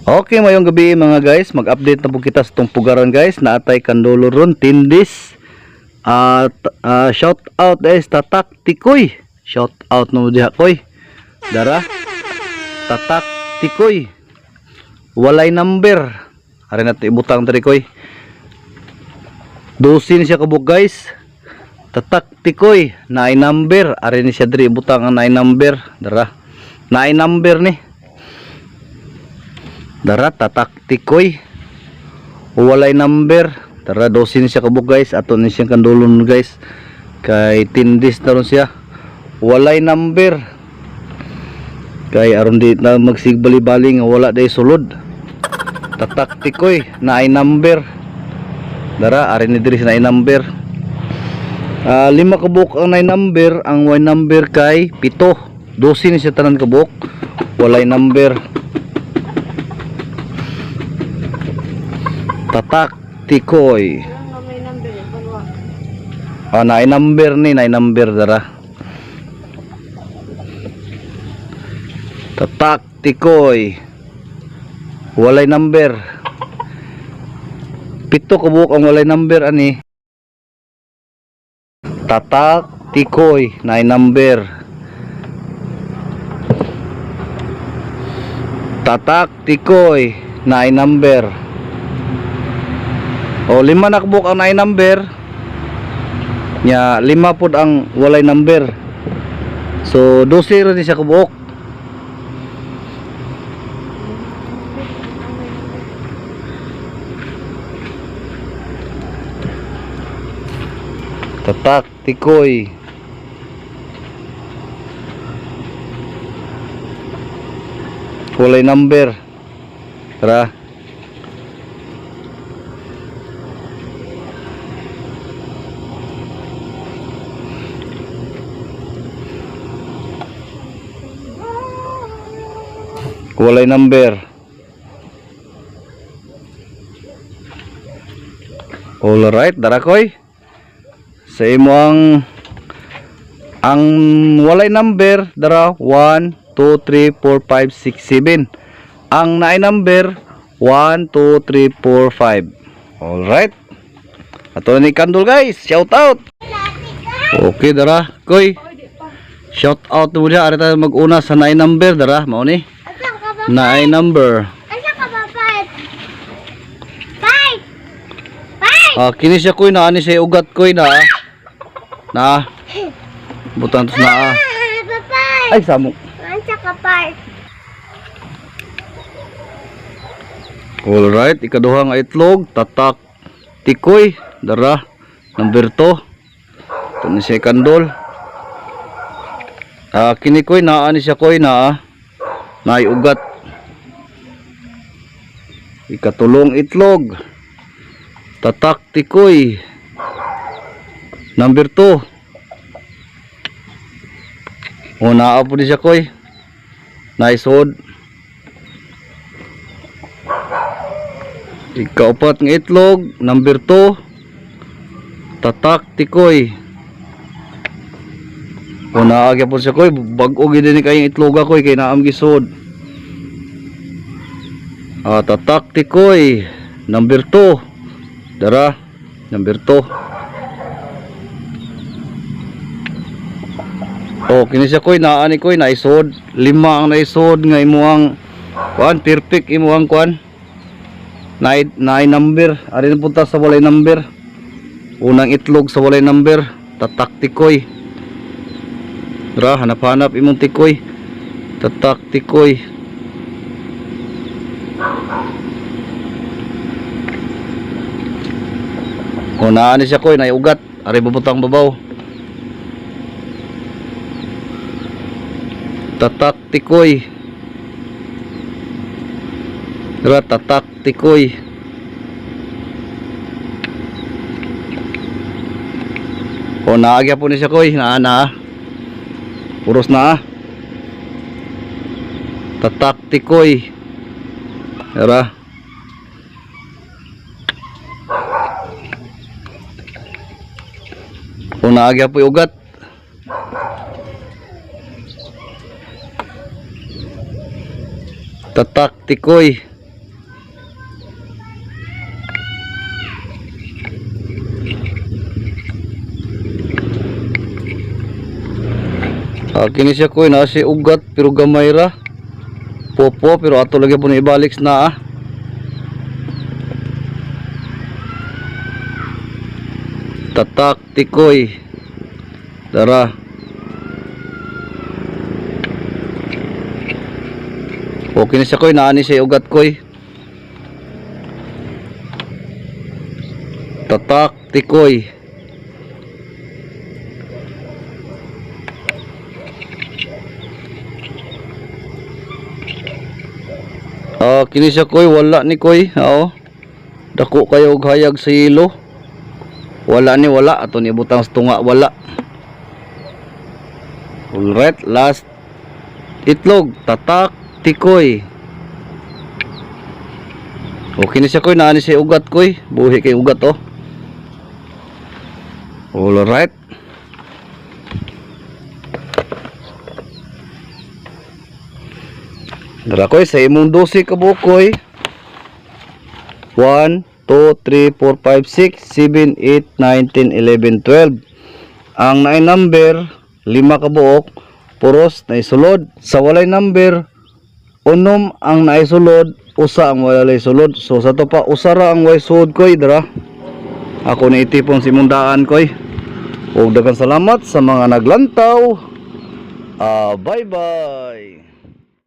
Okay, mayong gabi mga guys. Mag-update na po kita sa itong pugaran guys. Naatay kandulo ron, tindis. At shout out guys, Tatak Tikoy. Shout out no diha koy. Dara. Tatak Tikoy. Walay number. Ari nato ibutang diri koy. Dosin siya kabuk guys. Tatak Tikoy, naay number. Ari ni siya diri ibutang ang naay number. Dara. Naay number ni. Dara, Tatak Tikoy. Walay number. Dara, dosin siya kabuk guys. Ato ni siyang kandulon guys. Kay tindis na ron siya. Walay number. Kay aron di na magsigbali-bali nga wala day sulod. Tatak Tikoy, naay number. Dara, ari ni diri sa naay number. 5 kabuk ang naay number. Ang way number kay 7. Dosin siya tanan kabuk. Walay number. Tatak Tikoy. Naay number ni, naay number dara. Tatak Tikoy. Walay number. 7 kabuk ang walay number ani. Tatak Tikoy, naay number. Tatak Tikoy, naay number. O 5 nakbuk ang naay number. Nya 5 pud ang walay number. So 12 rin siya kabuk. Tatak Tikoy. Walay number. Tara. Walay number. All right, dara koy. Sa imo ang walay number dara 1 2 3 4 5 6 7. Ang naay number 1 2 3 4 5. All right. Ato ni kandol guys. Shout out. Okay dara koy. Shout out mo dia ari ta mag-una sa naay number dara mao ni. Naay number. Asa ka ba, Pat? Pat! Kini siya koy na ani siya ugat koy na. Na. Butang tos na. Papa! Ay samok. Asa ka, Pat? All right, ikaduha nga itlog, Tatak Tikoy, dara number 2. Ito ni siya kandol. Kini koy na ani siya koy na. Naay ugat. Ikatulong itlog, Tatak Tikoy, number 2. Una po di siya koy. Naisod. Ikaupat ng itlog, number 2, Tatak Tikoy. Una agya po siya koy. Bag-o gid ni kayong itloga koy kay naam gisod. Tatak Tikoy, number 2. Dara, number 2. Kini siya koy naani koy naisod. 5 ang naisod nga imuang kuan perfect imuang kuan. Naay number. Ari na punta sa walay number. Unang itlog sa walay number, Tatak Tikoy. Dara, hanap-hanap imong tikoy. Tatak Tikoy. Naan siya koy, naay ugat. Ari bubutang babaw. Tatak Tikoy. Dara, Tatak Tikoy. Naagya po ni siya koy, na. Puros na. Tatak Tikoy. Dara. Naagya po ugat. Tatak Tikoy. Kini siya koy na si ugat pero gamay ra. Popo pero ato lagi po ni ibalik na Tatak tikoy. Dara. Okay na siya koy, naani siya ugat koy. Tatak tikoy. Kini siya koy, wala ni koy. Dako kayo og hayag sa ilo. Wala ni wala ato ni butang sa tunga wala. Alright, last itlog, tatak tikoy. Okay na siya koy, naani siya ugat koy. Buhi kay ugat Alright. Dara koy sa imong 12 ka bukoy. 1, 2, 3, 4, 5, 6, 7, 8, 9, 10, 11, 12. Ang naay number 5 ka buok, puros na isulod. Sa walay number, unom ang naisulod, usa ang walay sulod. So sa to pa usara ang way sulod koy dara. Ako na itipon si mundaan koy. Ug daghang salamat sa mga naglantaw. Bye bye.